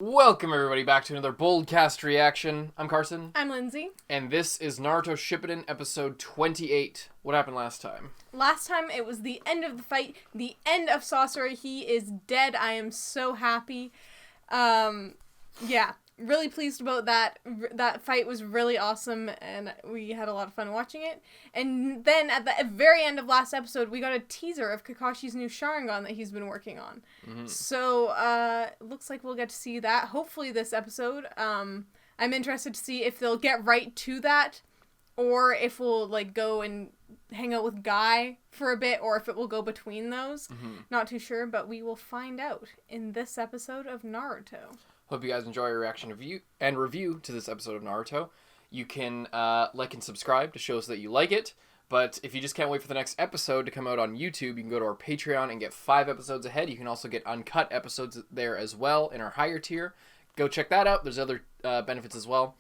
Welcome everybody back to another Boldcast reaction. I'm Carson. I'm Lindsay. And this is Naruto Shippuden episode 28. What happened last time? Last time it was the end of the fight, the end of Sasori. He is dead. I am so happy. Yeah, really pleased about that. That fight was really awesome and we had a lot of fun watching it. And then at the very end of last episode, we got a teaser of Kakashi's new Sharingan that he's been working on. Mm-hmm. So, looks like we'll get to see that hopefully this episode. I'm interested to see if they'll get right to that or if we'll like go and hang out with Guy for a bit or if it will go between those. Mm-hmm. Not too sure, but we will find out in this episode of Naruto. Hope you guys enjoy our reaction and review to this episode of Naruto. You can like and subscribe to show us that you like it. But if you just can't wait for the next episode to come out on YouTube, you can go to our Patreon and get 5 episodes ahead. You can also get uncut episodes there as well in our higher tier. Go check that out. There's other benefits as well.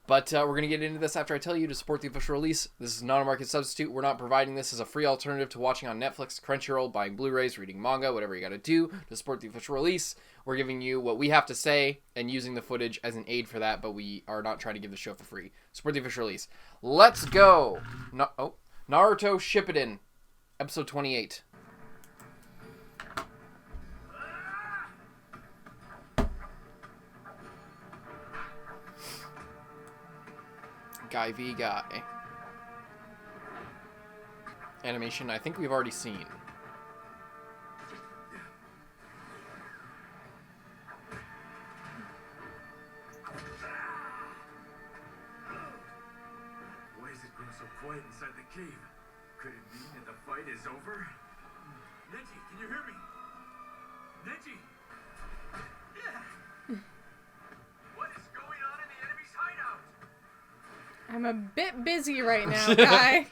But we're going to get into this after I tell you to support the official release. This is not a market substitute. We're not providing this as a free alternative to watching on Netflix, Crunchyroll, buying Blu-rays, reading manga, whatever you got to do to support the official release. We're giving you what we have to say and using the footage as an aid for that, but we are not trying to give the show for free. Support the official release. Let's go! Naruto Shippuden, episode 28. Guy v Guy. Animation, I think we've already seen. Why is it grown so quiet inside the cave? Could it mean that the fight is over? Neji, can you hear me? Neji! What is going on in the enemy's hideout? I'm a bit busy right now, Guy.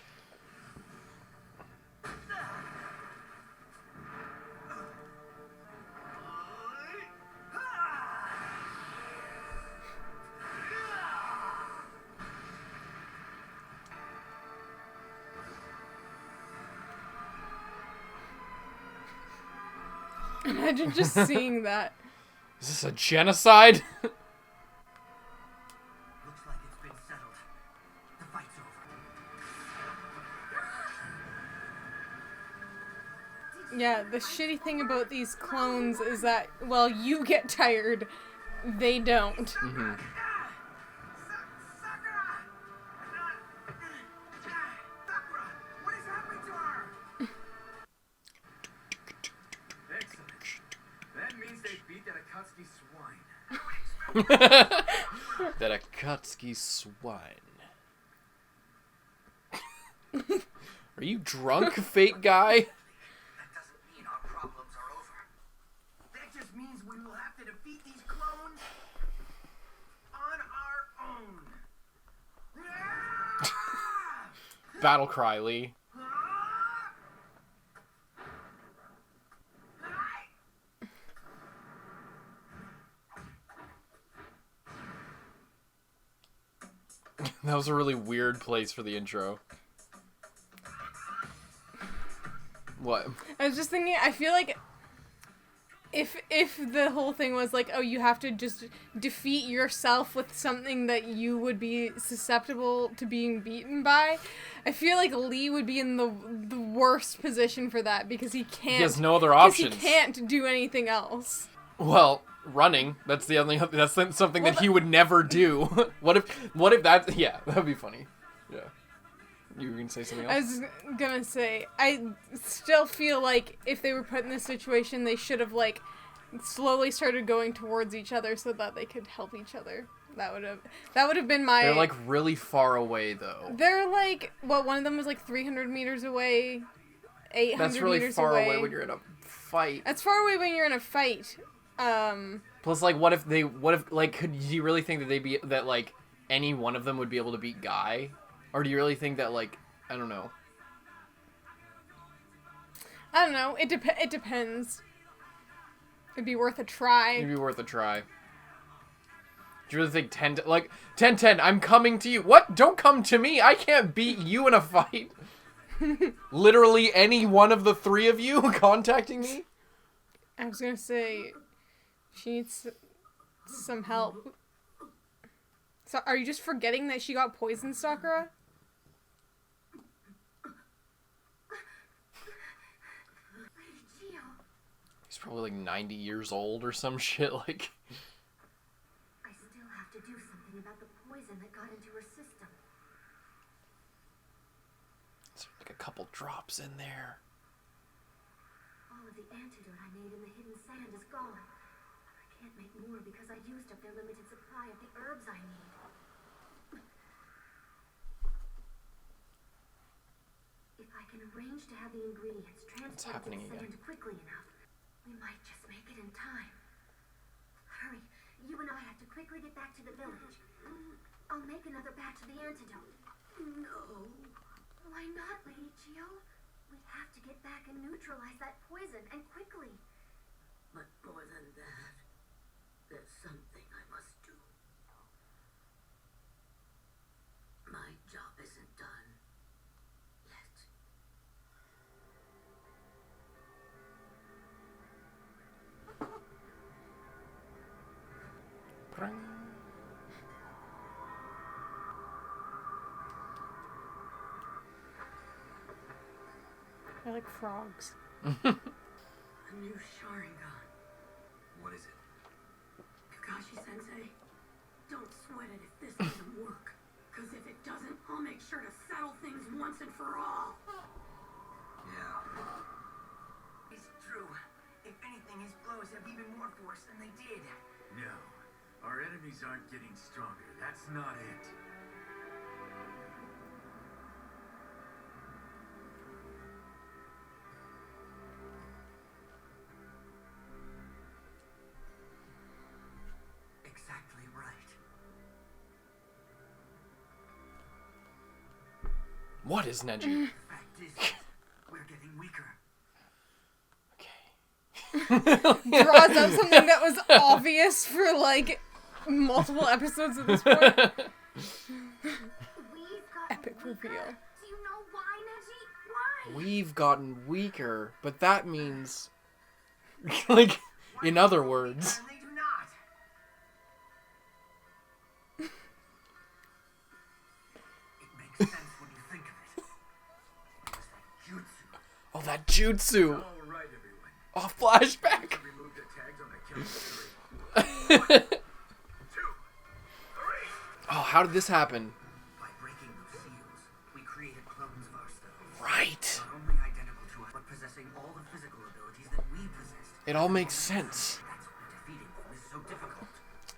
Imagine just seeing that. Is this a genocide? Looks like it's been settled. The fight's over. Yeah, the shitty thing about these clones is that, well, you get tired, they don't. Mm-hmm. Sakura! What is happening to her? Excellent. That means they beat that Akatsuki swine. That Akatsuki swine. Are you drunk, fake guy? That doesn't mean our problems are over. That just means we will have to defeat these clones on our own. Battle cry, Lee. That was a really weird place for the intro. What? I was just thinking, I feel like if the whole thing was like, oh, you have to just defeat yourself with something that you would be susceptible to being beaten by, I feel like Lee would be in the worst position for that because he can't. He has no other options. He can't do anything else. Well, running. That's the only. That's something that he would never do. What if that? Yeah, that would be funny. Yeah. You were gonna say something else? I was gonna say, I still feel like if they were put in this situation, they should have, like, slowly started going towards each other so that they could help each other. That would have been my... They're, like, really far away, though. They're, like, well, one of them was, like, 300 meters away, 800 meters away. That's really far away when you're in a fight. That's far away when you're in a fight. Plus, like, what if, like, could you really think that like, any one of them would be able to beat Guy? Or do you really think that, like, I don't know. I don't know. It depends. It'd be worth a try. It'd be worth a try. Do you really think 10, like, 10, I'm coming to you. What? Don't come to me. I can't beat you in a fight. Literally any one of the three of you contacting me? I was gonna say, she needs some help. So, are you just forgetting that she got poisoned, Sakura? He's probably like 90 years old or some shit, like... I still have to do something about the poison that got into her system. There's like a couple drops in there. All of the antidote I made in the hidden sand is gone. I can't make more because I used up their limited supply of the herbs I need. If I can arrange to have the ingredients transported to the sand quickly enough, we might just make it in time. Hurry, you and I have to quickly get back to the village. I'll make another batch of the antidote. No. Why not, Lady Chio? We have to get back and neutralize that poison, and quickly. But more than that, there's something I must do. My job isn't done yet. I like frogs. A new Sharingan. What is it? Kakashi-sensei, don't sweat it if this doesn't work. Because if it doesn't, I'll make sure to settle things once and for all. Yeah. It's true. If anything, his blows have even more force than they did. No, our enemies aren't getting stronger. That's not it. Exactly right. What is Neji? The fact is, we're getting weaker. Okay. Draws up something that was obvious for, like, multiple episodes at this point. We've got Epic reveal. Do you know why, Neji? Why? We've gotten weaker, but that means... like, in other words... And they do not. It makes sense when you think of it. It was that jutsu. Oh, that jutsu! All right, everyone. Oh, flashback! Remove the tags on the count of 3. 1, 2, 3. Oh, how did this happen? By breaking those seals, we created clones of ourselves. Right. Not only identical to us, but possessing all the physical abilities that we possessed. It all makes sense. That's why defeating them is so difficult.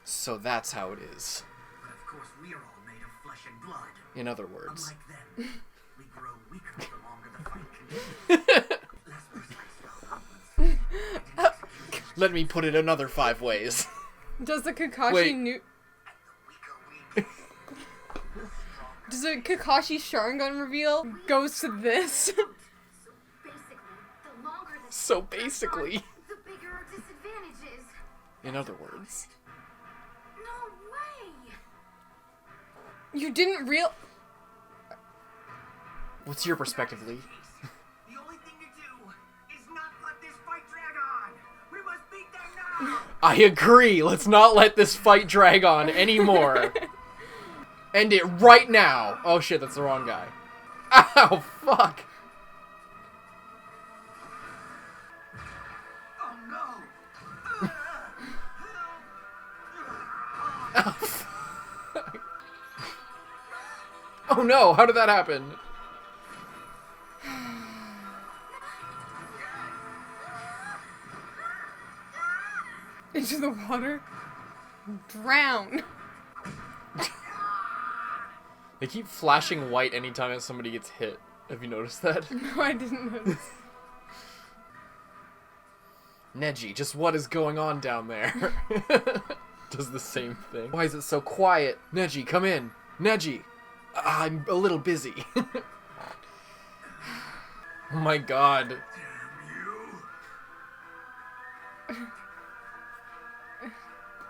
So that's how it is. But of course, we are all made of flesh and blood. In other words. Unlike them, we grow weaker the longer the fight continues. Less precise though. I didn't execute Let me put it another 5 ways. Does the Kakashi Wait. the weaker we get. Does the Kakashi Sharingan reveal goes to this? So basically, So basically. the longer the bigger our disadvantage is. In other words. No way! You didn't real. What's your perspective, Lee? The only thing to do is not let this fight drag on. We must beat them now. I agree. Let's not let this fight drag on anymore. End it right now. Oh shit, that's the wrong guy. Ow, fuck. Oh no. Ow, fuck. Oh no, how did that happen? Into the water. Drown. They keep flashing white anytime that somebody gets hit. Have you noticed that? No, I didn't notice. Neji, just what is going on down there? Does the same thing. Why is it so quiet? Neji, come in. Neji! I'm a little busy. Oh my god. Damn you.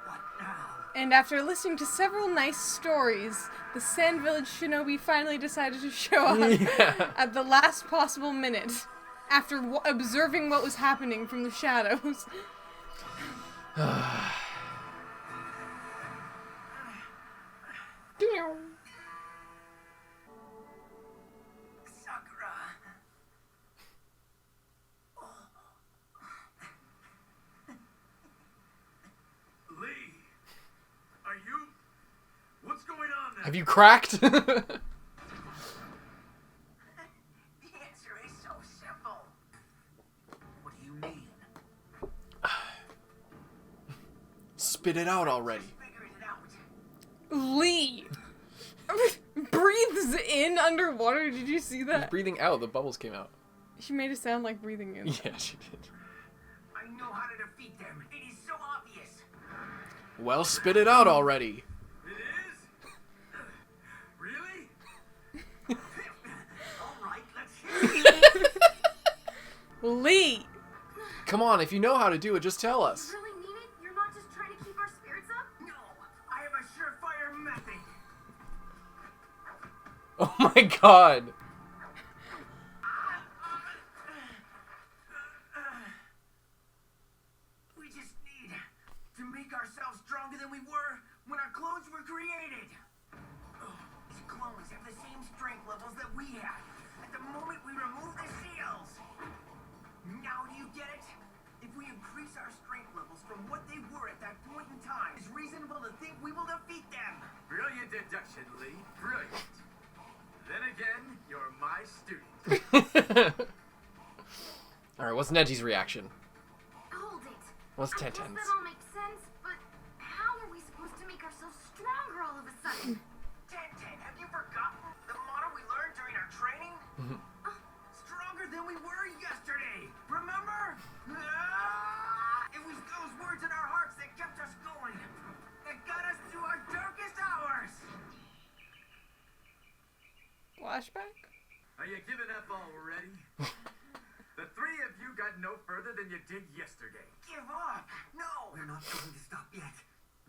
What now? And after listening to several nice stories, the Sand Village Shinobi finally decided to show up Yeah. at the last possible minute, after observing what was happening from the shadows. Have you cracked? The answer is so simple. What do you mean? Spit it out already. Figured it out. Lee breathes in underwater. Did you see He's that? breathing out. The bubbles came out. She made it sound like breathing in. Yeah, she did. I know how to defeat them. It is so obvious. Well, spit it out already. It is? Really? All right, let's hear it. Lee! Come on, if you know how to do it, just tell us. You really mean it? You're not just trying to keep our spirits up? No, I have a surefire method. Oh my god. We just need to make ourselves stronger than we were when our clones were created. These clones have the same strength levels that we have at the moment we remove the seals. Now do you get it? If we increase our strength levels from what they were at that point in time, it's reasonable to think we will defeat them. Brilliant deduction, Lee. Brilliant. Then again, you're my student. Alright, what's Neji's reaction? Hold it. What's I guess Tenten's? that all makes sense, but how are we supposed to make ourselves stronger all of a sudden? Tenten, have you forgotten the motto we learned during our training? Stronger than we were yesterday. Remember? It was those words in our hearts that kept us going. That got us through our darkest hours. Flashback? Are you giving up already? The three of you got no further than you did yesterday. Give up. No. We're not going to stop yet.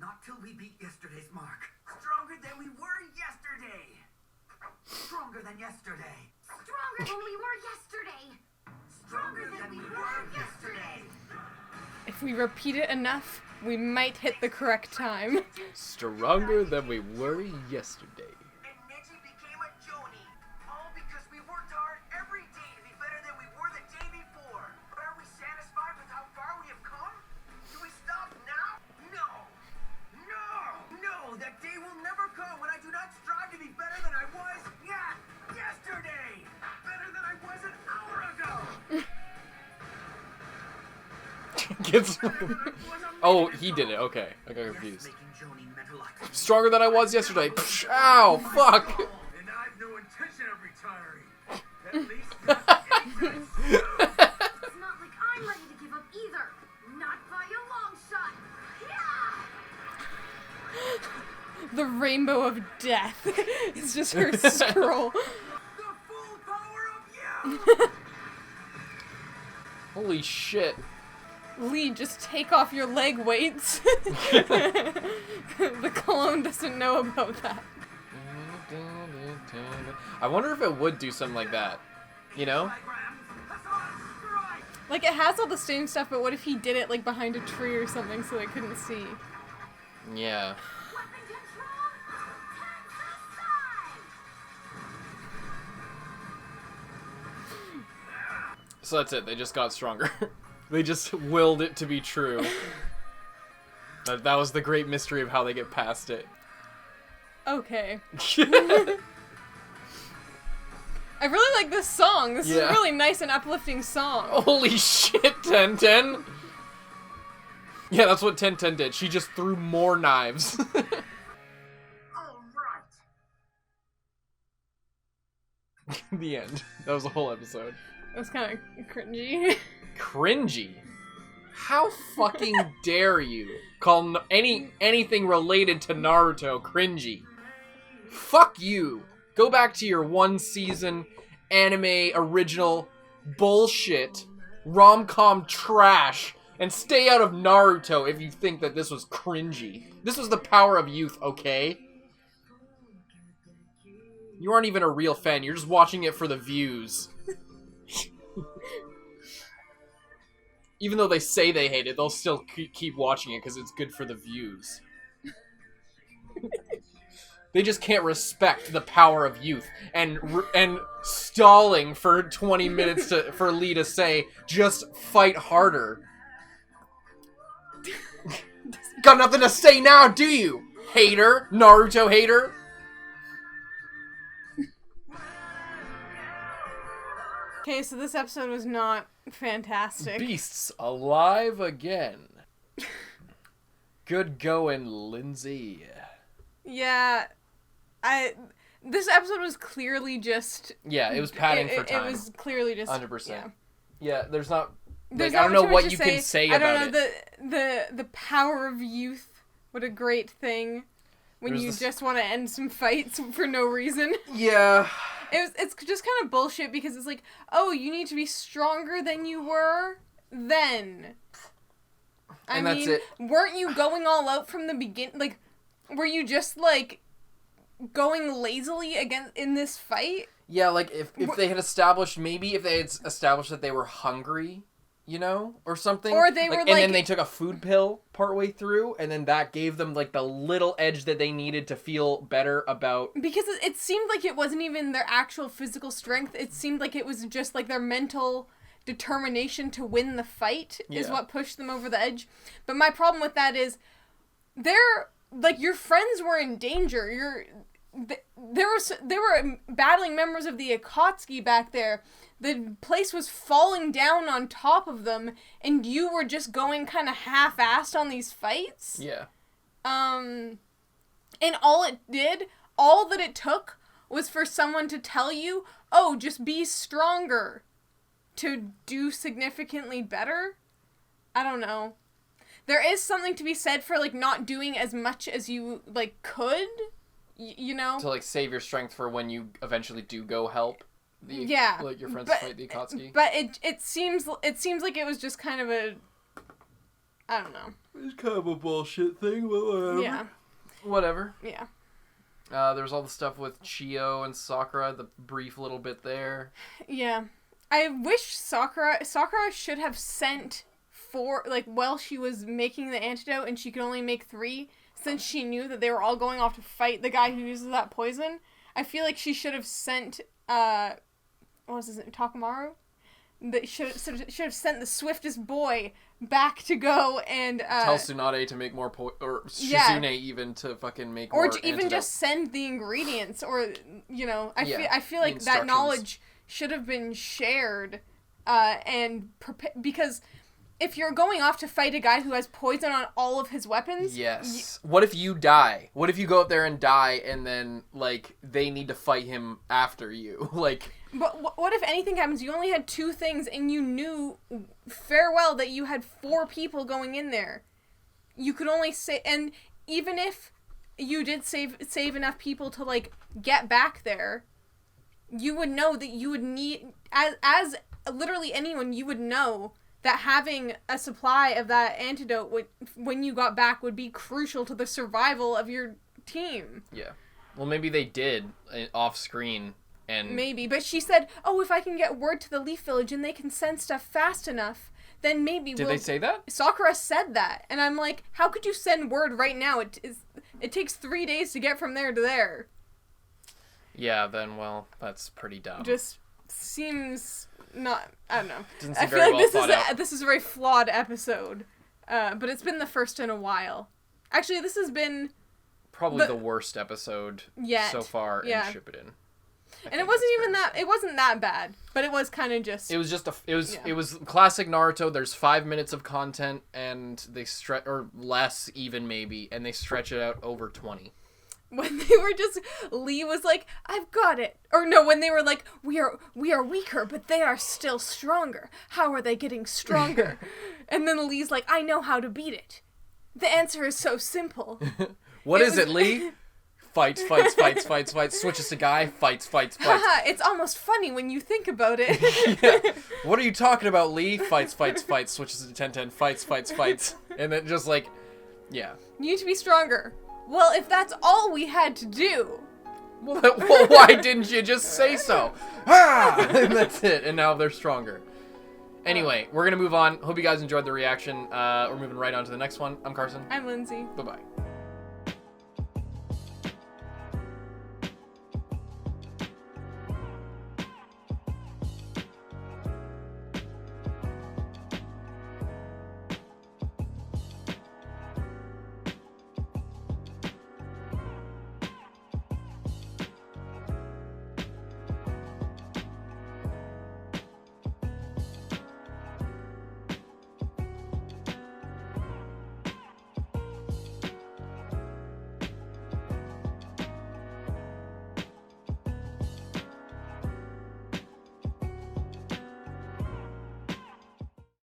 Not till we beat yesterday's mark. Stronger than we were yesterday. Stronger than yesterday. Stronger than we were yesterday. Stronger than we were yesterday. If we repeat it enough, we might hit the correct time. Stronger than we were yesterday. And Neji became a Joni. All because we worked hard every day to be better than we were the day before. But are we satisfied with how far we have come? Do we stop now? No. No. No. That day will never come when I do not strive to be better than I was yesterday. Better than I was an hour ago. Gets... Better than I was a Oh, minute he ago. did it. Okay. I got Yes, confused. making Joni mental activity. Stronger than I was yesterday. Psh, ow, fuck. And I've no intention of retiring. At least not anytime soon. It's not like I'm ready to give up either. Not by a long shot. Yeah! The rainbow of death. It's just her scroll. The full power of you. Holy shit. Lee, just take off your leg weights. The clone doesn't know about that. I wonder if it would do something like that. You know? Like, it has all the same stuff, but what if he did it, like, behind a tree or something so they couldn't see? Yeah. Weapon control! Tensai! So that's it. They just got stronger. They just willed it to be true. That was the great mystery of how they get past it. Okay. I really like this song. This is Yeah. a really nice and uplifting song. Holy shit, Tenten! Yeah, that's what Tenten did. She just threw more knives. All right. The end. That was the whole episode. It was kind of cringy. Cringy. How fucking dare you call anything related to Naruto cringy? Fuck you. Go back to your one season anime original bullshit rom-com trash and stay out of Naruto if you think that this was cringy. This was the power of youth, okay? You aren't even a real fan. You're just watching it for the views. Even though they say they hate it, they'll still keep watching it because it's good for the views. They just can't respect the power of youth and stalling for 20 minutes for Lee to say, just fight harder. Got nothing to say now, do you? Hater? Naruto hater? Okay, so this episode was not fantastic. Beasts alive again. Good going, Lindsay. Yeah, this episode was clearly just... Yeah, it was padding for time. It was clearly just... 100%. Yeah, there's not... There's I don't know not what much you to can say about I don't know, it. the power of youth. What a great thing. When There's you this- just want to end some fights for no reason. Yeah. It's just kind of bullshit because it's like, oh, you need to be stronger than you were then. And that's it. Weren't you going all out from the beginning? Like, were you just, like, going lazily in this fight? Yeah, like, if they had established, maybe if they had established that they were hungry, you know, or something. Or they were, and then they took a food pill partway through, and then that gave them, like, the little edge that they needed to feel better about... Because it seemed like it wasn't even their actual physical strength. It seemed like it was just, like, their mental determination to win the fight is what pushed them over the edge. But my problem with that is, your friends were in danger. They were battling members of the Akatsuki back there. The place was falling down on top of them, and you were just going kind of half-assed on these fights. Yeah. And all that it took was for someone to tell you, oh, just be stronger to do significantly better. I don't know. There is something to be said for, like, not doing as much as you, like, could, you know? To, like, save your strength for when you eventually do go help like, your friends fight the Akatsuki. But it seems like it was just kind of a... I don't know. It's kind of a bullshit thing, but whatever. Yeah. Whatever. Yeah. There's all the stuff with Chio and Sakura, the brief little bit there. Yeah. I wish Sakura should have sent 4, like, while she was making the antidote and she could only make 3, since she knew that they were all going off to fight the guy who uses that poison. I feel like she should have sent, what was his name, Takamaru? Should have sent the swiftest boy back to go and, tell Tsunade to make more or Shizune even to fucking make more or to even antidote. just send the ingredients, or, you know, I feel like the that instructions. knowledge should have been shared, because if you're going off to fight a guy who has poison on all of his weapons... Yes. What if you die? What if you go up there and die, and then, like, they need to fight him after you? Like... But what if anything happens? You only had 2 things, and you knew farewell that you had 4 people going in there. You could only say... And even if you did save enough people to, like, get back there, you would know that you would need... As literally anyone, you would know that having a supply of that antidote when you got back would be crucial to the survival of your team. Yeah. Well, maybe they did off screen, and... Maybe, but she said, oh, if I can get word to the Leaf Village and they can send stuff fast enough, then maybe Did they say that? Sakura said that, and I'm like, how could you send word right now? It takes 3 days to get from there to there. Yeah, then, well, that's pretty dumb. Just seems not... I don't know. Doesn't seem I feel very like well thought out. this is a very flawed episode, but it's been the first in a while. Actually, this has been... Probably the worst episode so far in Shippuden. And it wasn't even that... It wasn't that bad, but it was kind of just... It was just It was classic Naruto. There's 5 minutes of content, and they stretch... Or less, even, maybe. And they stretch it out over 20. When they were just... Lee was like, I've got it. Or no, when they were like, we are weaker, but they are still stronger. How are they getting stronger? And then Lee's like, I know how to beat it. The answer is so simple. What is it, Lee? Fights, switches to guy, fights. Haha, it's almost funny when you think about it. Yeah. What are you talking about, Lee? Fights, switches to 10-10, fights. And then just like, yeah. You need to be stronger. Well, if that's all we had to do... Well, why didn't you just say so? Ah! And that's it, and now they're stronger. Anyway, we're going to move on. Hope you guys enjoyed the reaction. We're moving right on to the next one. I'm Carson. I'm Lindsay. Bye-bye.